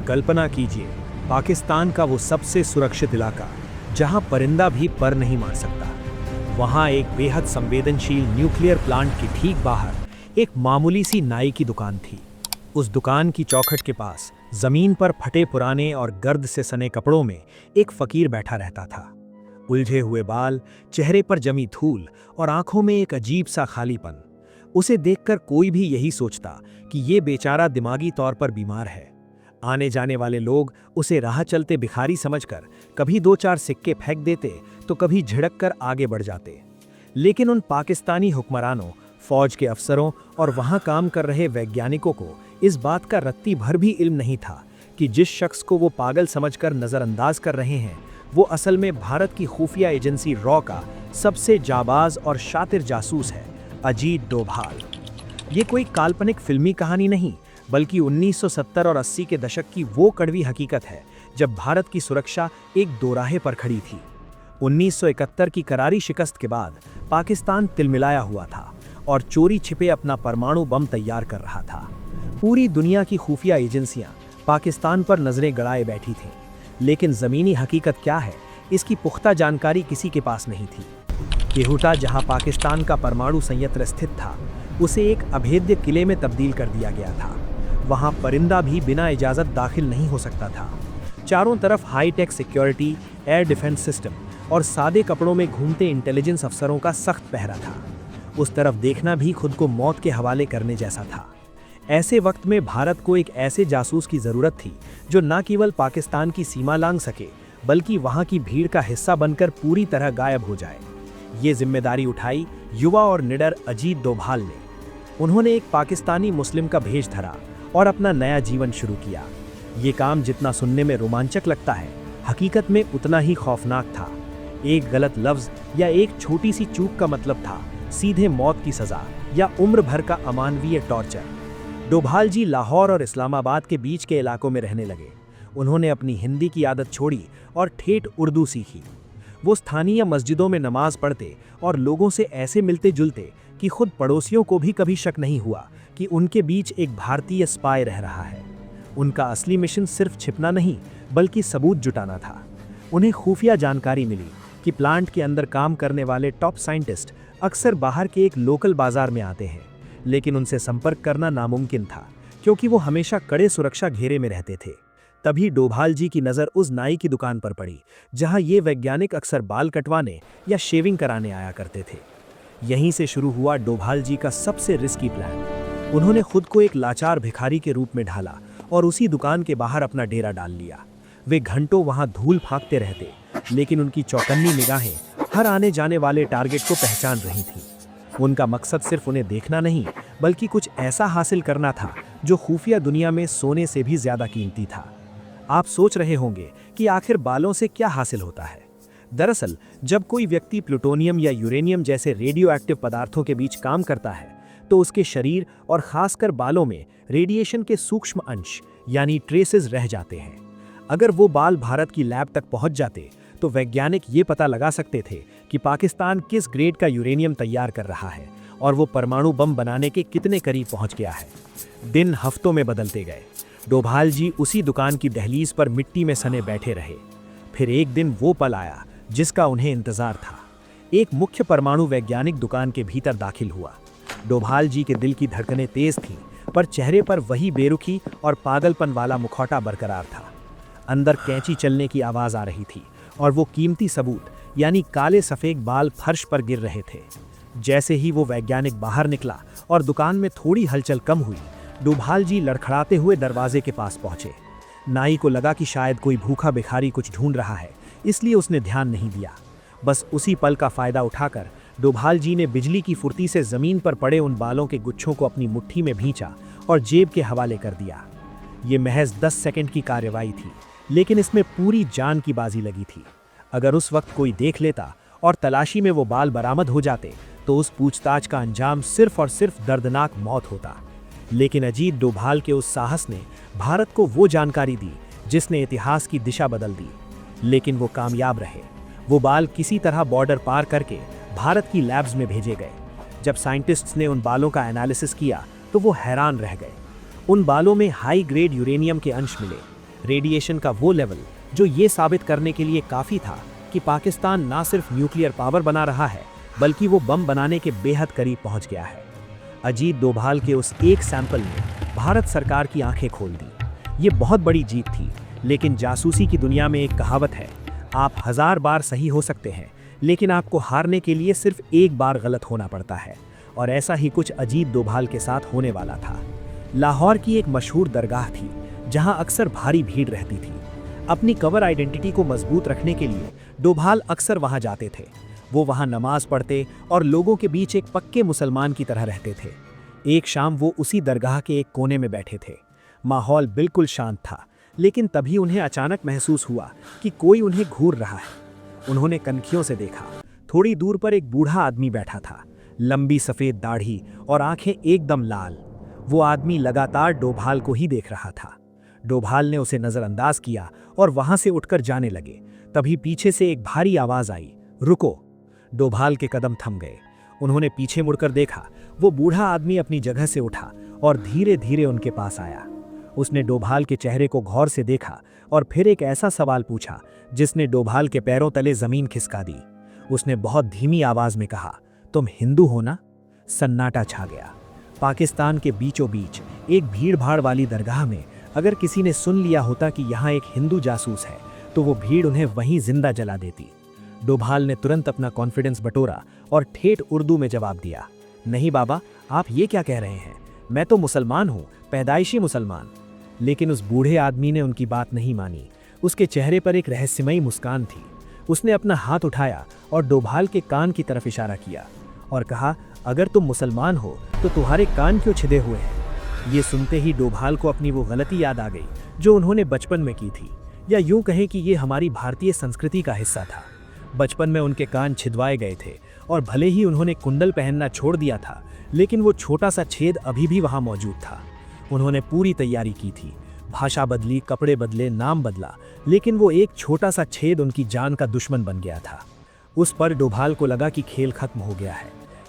कल्पना कीजिए, पाकिस्तान का वो सबसे सुरक्षित इलाका जहां परिंदा भी पर नहीं मार सकता। वहां एक बेहद संवेदनशील न्यूक्लियर प्लांट के ठीक बाहर एक मामूली सी नाई की दुकान थी। उस दुकान की चौखट के पास जमीन पर फटे पुराने और गर्द से सने कपड़ों में एक फकीर बैठा रहता था। उलझे हुए बाल, चेहरे पर जमी धूल और आंखों में एक अजीब सा खालीपन। उसे देखकर कोई भी यही सोचता कि ये बेचारा दिमागी तौर पर बीमार है। आने जाने वाले लोग उसे राह चलते भिखारी समझकर कभी 2-4 सिक्के फेंक देते तो कभी झिड़क कर आगे बढ़ जाते। लेकिन उन पाकिस्तानी हुक्मरानों, फौज के अफसरों और वहां काम कर रहे वैज्ञानिकों को इस बात का रत्ती भर भी इल्म नहीं था कि जिस शख्स को वो पागल समझकर नजरअंदाज कर रहे हैं वो असल में भारत की खुफिया एजेंसी रॉ का सबसे जाबाज और शातिर जासूस है, अजीत डोभाल। ये कोई काल्पनिक फिल्मी कहानी नहीं, बल्कि 1970 और 80 के दशक की वो कड़वी हकीकत है जब भारत की सुरक्षा एक दोराहे पर खड़ी थी। 1971 की करारी शिकस्त के बाद पाकिस्तान तिलमिलाया हुआ था और चोरी छिपे अपना परमाणु बम तैयार कर रहा था। पूरी दुनिया की खुफिया एजेंसियां पाकिस्तान पर नजरें गड़ाए बैठी थीं, लेकिन जमीनी हकीकत क्या है इसकी पुख्ता जानकारी किसी के पास नहीं थी। केहुटा, जहां पाकिस्तान का परमाणु संयंत्र स्थित था, उसे एक अभेद्य किले में तब्दील कर दिया गया था। वहां परिंदा भी बिना इजाजत दाखिल नहीं हो सकता था। चारों तरफ high tech security, air defence system और सादे कपड़ों में घूमते इंटेलिजेंस अफसरों का सख्त पहरा था। उस तरफ देखना भी खुद को मौत के हवाले करने जैसा था। ऐसे वक्त में भारत को एक ऐसे जासूस की जरूरत थी जो न केवल पाकिस्तान की सीमा लांघ सके, बल्कि वहां की भीड़ का हिस्सा बनकर पूरी तरह गायब हो जाए। ये जिम्मेदारी उठाई युवा और निडर अजीत डोभाल ने। उन्होंने एक पाकिस्तानी मुस्लिम का भेष धरा और अपना नया जीवन शुरू किया। ये काम जितना सुनने में रोमांचक लगता है, हकीकत में उतना ही खौफनाक था। एक गलत लफ्ज या एक छोटी सी चूक का मतलब था सीधे मौत की सजा या उम्र भर का अमानवीय टॉर्चर। डोभाल जी लाहौर और इस्लामाबाद के बीच के इलाकों में रहने लगे। उन्होंने अपनी हिंदी की आदत छोड़ी और ठेठ उर्दू सीखी। वो स्थानीय मस्जिदों में नमाज पढ़ते और लोगों से ऐसे मिलते जुलते कि खुद पड़ोसियों को भी कभी शक नहीं हुआ कि उनके बीच एक भारतीय स्पाई रह रहा है। उनका असली मिशन सिर्फ छिपना नहीं, बल्कि सबूत जुटाना था। उन्हें खुफिया जानकारी मिली कि प्लांट के अंदर काम करने वाले टॉप साइंटिस्ट अक्सर बाहर के एक लोकल बाजार में आते हैं, लेकिन उनसे संपर्क करना नामुमकिन था क्योंकि वो हमेशा कड़े सुरक्षा घेरे में रहते थे। तभी डोभाल जी की नज़र उस नाई की दुकान पर पड़ी जहां ये वैज्ञानिक अक्सर बाल कटवाने या शेविंग कराने आया करते थे। यहीं से शुरू हुआ डोभाल जी का सबसे रिस्की प्लान। उन्होंने खुद को एक लाचार भिखारी के रूप में ढाला और उसी दुकान के बाहर अपना डेरा डाल लिया। वे घंटों वहां धूल फांकते रहते, लेकिन उनकी चौकन्नी निगाहें हर आने जाने वाले टारगेट को पहचान रही थीं। उनका मकसद सिर्फ उन्हें देखना नहीं, बल्कि कुछ ऐसा हासिल करना था जो खुफिया दुनिया में सोने से भी ज्यादा कीमती था। आप सोच रहे होंगे कि आखिर बालों से क्या हासिल होता है। दरअसल जब कोई व्यक्ति प्लूटोनियम या यूरेनियम जैसे रेडियो एक्टिव पदार्थों के बीच काम करता है, तो उसके शरीर और खासकर बालों में रेडिएशन के सूक्ष्म अंश यानी ट्रेसेस रह जाते हैं। अगर वो बाल भारत की लैब तक पहुंच जाते तो वैज्ञानिक ये पता लगा सकते थे कि पाकिस्तान किस ग्रेड का यूरेनियम तैयार कर रहा है और वो परमाणु बम बनाने के कितने करीब पहुंच गया है। दिन हफ्तों में बदलते गए। डोभाल जी उसी दुकान की दहलीज पर मिट्टी में सने बैठे रहे। फिर एक दिन वो पल आया जिसका उन्हें इंतजार था। एक मुख्य परमाणु वैज्ञानिक दुकान के भीतर दाखिल हुआ। डोभाल जी के दिल की धड़कनें तेज थीं, पर चेहरे पर वही बेरुखी और पागलपन वाला मुखौटा बरकरार था। अंदर कैंची चलने की आवाज आ रही थी और वो कीमती सबूत यानी काले सफेद बाल फर्श पर गिर रहे थे। जैसे ही वो वैज्ञानिक बाहर निकला और दुकान में थोड़ी हलचल कम हुई, डोभाल जी लड़खड़ाते हुए दरवाजे के पास पहुंचे। नाई को लगा कि शायद कोई भूखा भिखारी कुछ ढूंढ रहा है, इसलिए उसने ध्यान नहीं दिया। बस उसी पल का फायदा उठाकर डोभाल जी ने बिजली की फुर्ती से जमीन पर पड़े उन बालों के गुच्छों को अपनी मुट्ठी में भींचा और जेब के हवाले कर दिया। ये महज 10 सेकंड की कार्रवाई थी, लेकिन इसमें पूरी जान की बाजी लगी थी। अगर उस वक्त कोई देख लेता और तलाशी में वो बाल बरामद हो जाते तो उस पूछताछ का अंजाम सिर्फ और सिर्फ दर्दनाक मौत होता। लेकिन अजीत डोभाल के उस साहस ने भारत को वो जानकारी दी जिसने इतिहास की दिशा बदल दी। लेकिन वो कामयाब रहे। वो बाल किसी तरह बॉर्डर पार करके भारत की लैब्स में भेजे गए। जब साइंटिस्ट्स ने उन बालों का एनालिसिस किया तो वो हैरान रह गए। उन बालों में हाई ग्रेड यूरेनियम के अंश मिले। रेडिएशन का वो लेवल जो ये साबित करने के लिए काफ़ी था कि पाकिस्तान ना सिर्फ न्यूक्लियर पावर बना रहा है बल्कि वो बम बनाने के बेहद करीब पहुंच गया है। अजीत डोभाल के उस एक सैंपल ने भारत सरकार की आंखें खोल दी। ये बहुत बड़ी जीत थी, लेकिन जासूसी की दुनिया में एक कहावत है, आप 1000 बार सही हो सकते हैं लेकिन आपको हारने के लिए सिर्फ एक बार गलत होना पड़ता है। और ऐसा ही कुछ अजीत डोभाल के साथ होने वाला था। लाहौर की एक मशहूर दरगाह थी जहां अक्सर भारी भीड़ रहती थी। अपनी कवर आइडेंटिटी को मजबूत रखने के लिए डोभाल अक्सर वहां जाते थे। वो वहां नमाज पढ़ते और लोगों के बीच एक पक्के मुसलमान की तरह रहते थे। एक शाम वो उसी दरगाह के एक कोने में बैठे थे। माहौल बिल्कुल शांत था, लेकिन तभी उन्हें अचानक महसूस हुआ कि कोई उन्हें घूर रहा है। उन्होंने कनखियों से देखा। थोड़ी दूर पर एक बूढ़ा आदमी बैठा था, लंबी सफ़ेद दाढ़ी और आंखें एकदम लाल। वो आदमी लगातार डोभाल को ही देख रहा था। डोभाल ने उसे नज़रअंदाज किया और वहां से उठकर जाने लगे। तभी पीछे से एक भारी आवाज़ आई, रुको। डोभाल के कदम थम गए। उन्होंने पीछे मुड़कर देखा। वो बूढ़ा आदमी अपनी जगह से उठा और धीरे धीरे उनके पास आया। उसने डोभाल के चेहरे को गौर से देखा और फिर एक ऐसा सवाल पूछा जिसने डोभाल के पैरों तले जमीन खिसका दी। उसने बहुत धीमी आवाज में कहा, तुम हिंदू हो ना? सन्नाटा छा गया। पाकिस्तान के बीचों बीच एक भीड़-भाड़ वाली दरगाह में अगर किसी ने सुन लिया होता कि यहाँ एक हिंदू जासूस है तो वो भीड़ उन्हें वहीं जिंदा जला देती। डोभाल ने तुरंत अपना कॉन्फिडेंस बटोरा और ठेठ उर्दू में जवाब दिया, नहीं बाबा, आप ये क्या कह रहे हैं? मैं तो मुसलमान हूँ, पैदाइशी मुसलमान। लेकिन उस बूढ़े आदमी ने उनकी बात नहीं मानी। उसके चेहरे पर एक रहस्यमयी मुस्कान थी। उसने अपना हाथ उठाया और डोभाल के कान की तरफ इशारा किया और कहा, अगर तुम मुसलमान हो तो तुम्हारे कान क्यों छिदे हुए हैं? ये सुनते ही डोभाल को अपनी वो गलती याद आ गई जो उन्होंने बचपन में की थी, या यूं कहें कि ये हमारी भारतीय संस्कृति का हिस्सा था। बचपन में उनके कान छिदवाए गए थे और भले ही उन्होंने कुंडल पहनना छोड़ दिया था, लेकिन वो छोटा सा छेद अभी भी वहां मौजूद था। उन्होंने पूरी तैयारी की थी, भाषा बदली, कपड़े बदले, नाम बदला, लेकिन वो एक छोटा सा छेद उनकी जान का दुश्मन बन गया था। उस पर डोभाल को लगा कि खेल खत्म हो गया है।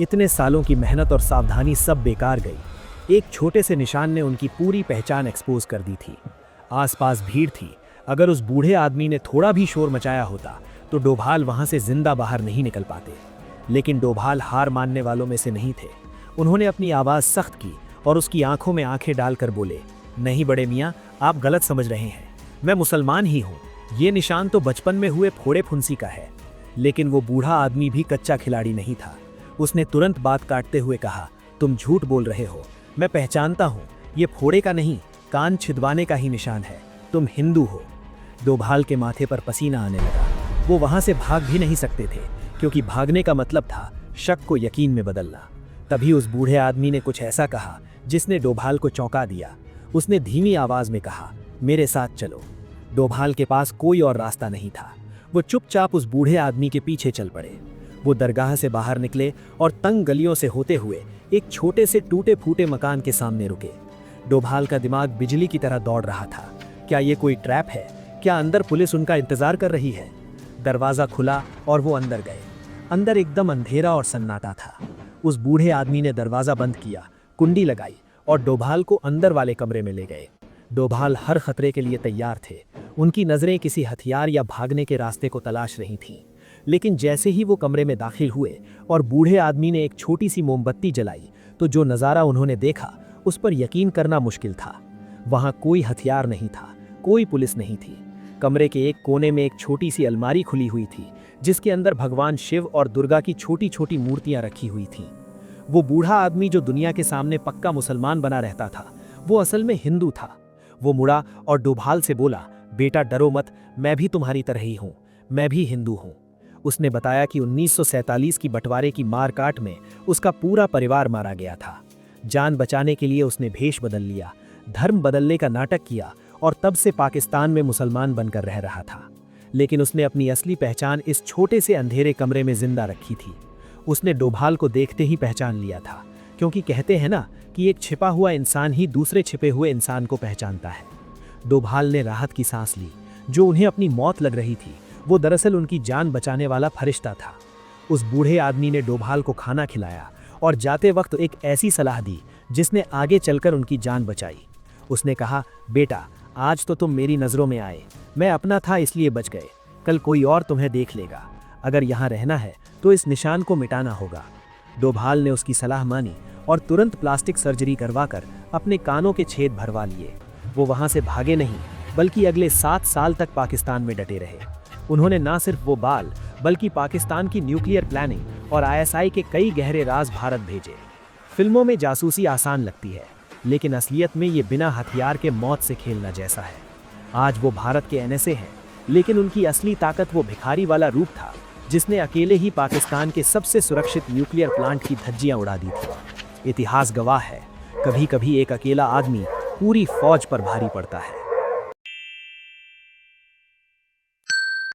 इतने सालों की मेहनत और सावधानी सब बेकार गई। एक छोटे से निशान ने उनकी पूरी पहचान एक्सपोज कर दी थी। आसपास भीड़ थी। अगर उस बूढ़े आदमी ने थोड़ा भी शोर मचाया होता तो डोभाल वहां से जिंदा बाहर नहीं निकल पाते। लेकिन डोभाल हार मानने वालों में से नहीं थे। उन्होंने अपनी आवाज़ सख्त की और उसकी आंखों में आंखें डालकर बोले, नहीं बड़े मियाँ, आप गलत समझ रहे हैं। मैं मुसलमान ही हूँ। ये निशान तो बचपन में हुए फोड़े फुंसी का है। लेकिन वो बूढ़ा आदमी भी कच्चा खिलाड़ी नहीं था। उसने तुरंत बात काटते हुए कहा, तुम झूठ बोल रहे हो। मैं पहचानता हूँ, ये फोड़े का नहीं, कान छिदवाने का ही निशान है। तुम हिंदू हो। डोभाल के माथे पर पसीना आने लगा। वो वहां से भाग भी नहीं सकते थे, क्योंकि भागने का मतलब था शक को यकीन में बदलना। तभी उस बूढ़े आदमी ने कुछ ऐसा कहा जिसने डोभाल को चौंका दिया। उसने धीमी आवाज में कहा, मेरे साथ चलो। डोभाल के पास कोई और रास्ता नहीं था। वो चुपचाप उस बूढ़े आदमी के पीछे चल पड़े। वो दरगाह से बाहर निकले और तंग गलियों से होते हुए एक छोटे से टूटे फूटे मकान के सामने रुके। डोभाल का दिमाग बिजली की तरह दौड़ रहा था। क्या ये कोई ट्रैप है? क्या अंदर पुलिस उनका इंतजार कर रही है? दरवाजा खुला और वो अंदर गए। अंदर एकदम अंधेरा और सन्नाटा था। उस बूढ़े आदमी ने दरवाजा बंद किया, कुंडी लगाई और डोभाल को अंदर वाले कमरे में ले गए। डोभाल हर खतरे के लिए तैयार थे। उनकी नजरें किसी हथियार या भागने के रास्ते को तलाश रही थीं। लेकिन जैसे ही वो कमरे में दाखिल हुए और बूढ़े आदमी ने एक छोटी सी मोमबत्ती जलाई, तो जो नज़ारा उन्होंने देखा उस पर यकीन करना मुश्किल था। वहां कोई हथियार नहीं था, कोई पुलिस नहीं थी। कमरे के एक कोने में एक छोटी सी अलमारी खुली हुई थी, जिसके अंदर भगवान शिव और दुर्गा की छोटी छोटी मूर्तियां रखी हुई थीं। वो बूढ़ा आदमी जो दुनिया के सामने पक्का मुसलमान बना रहता था, वो असल में हिंदू था। वो मुड़ा और डोभाल से बोला, बेटा डरो मत, मैं भी तुम्हारी तरह ही हूँ, मैं भी हिंदू हूँ। उसने बताया कि 1947 की बंटवारे की मारकाट में उसका पूरा परिवार मारा गया था। जान बचाने के लिए उसने भेष बदल लिया, धर्म बदलने का नाटक किया और तब से पाकिस्तान में मुसलमान बनकर रह रहा था। लेकिन उसने अपनी असली पहचान इस छोटे से अंधेरे कमरे में जिंदा रखी थी। उसने डोभाल को देखते ही पहचान लिया था, क्योंकि कहते हैं ना कि एक छिपा हुआ इंसान ही दूसरे छिपे हुए इंसान को पहचानता है। डोभाल ने राहत की सांस ली। जो उन्हें अपनी मौत लग रही थी, वो दरअसल उनकी जान बचाने वाला फरिश्ता था। उस बूढ़े आदमी ने डोभाल को खाना खिलाया और जाते वक्त एक ऐसी सलाह दी जिसने आगे चलकर उनकी जान बचाई। उसने कहा, बेटा आज तो तुम मेरी नज़रों में आए, मैं अपना था इसलिए बच गए, कल कोई और तुम्हें देख लेगा। अगर यहाँ रहना है तो इस निशान को मिटाना होगा। डोभाल ने उसकी सलाह मानी और तुरंत प्लास्टिक सर्जरी करवाकर अपने कानों के छेद भरवा लिए। वो वहाँ से भागे नहीं, बल्कि अगले 7 साल तक पाकिस्तान में डटे रहे। उन्होंने ना सिर्फ वो बाल, बल्कि पाकिस्तान की न्यूक्लियर प्लानिंग और आईएसआई के कई गहरे राज भारत भेजे। फिल्मों में जासूसी आसान लगती है, लेकिन असलियत में ये बिना हथियार के मौत से खेलना जैसा है। आज वो भारत के एनएसए हैं, लेकिन उनकी असली ताकत वो भिखारी वाला रूप था जिसने अकेले ही पाकिस्तान के सबसे सुरक्षित न्यूक्लियर प्लांट की धज्जियां उड़ा दी थी। इतिहास गवाह है, कभी कभी एक अकेला आदमी पूरी फौज पर भारी पड़ता है।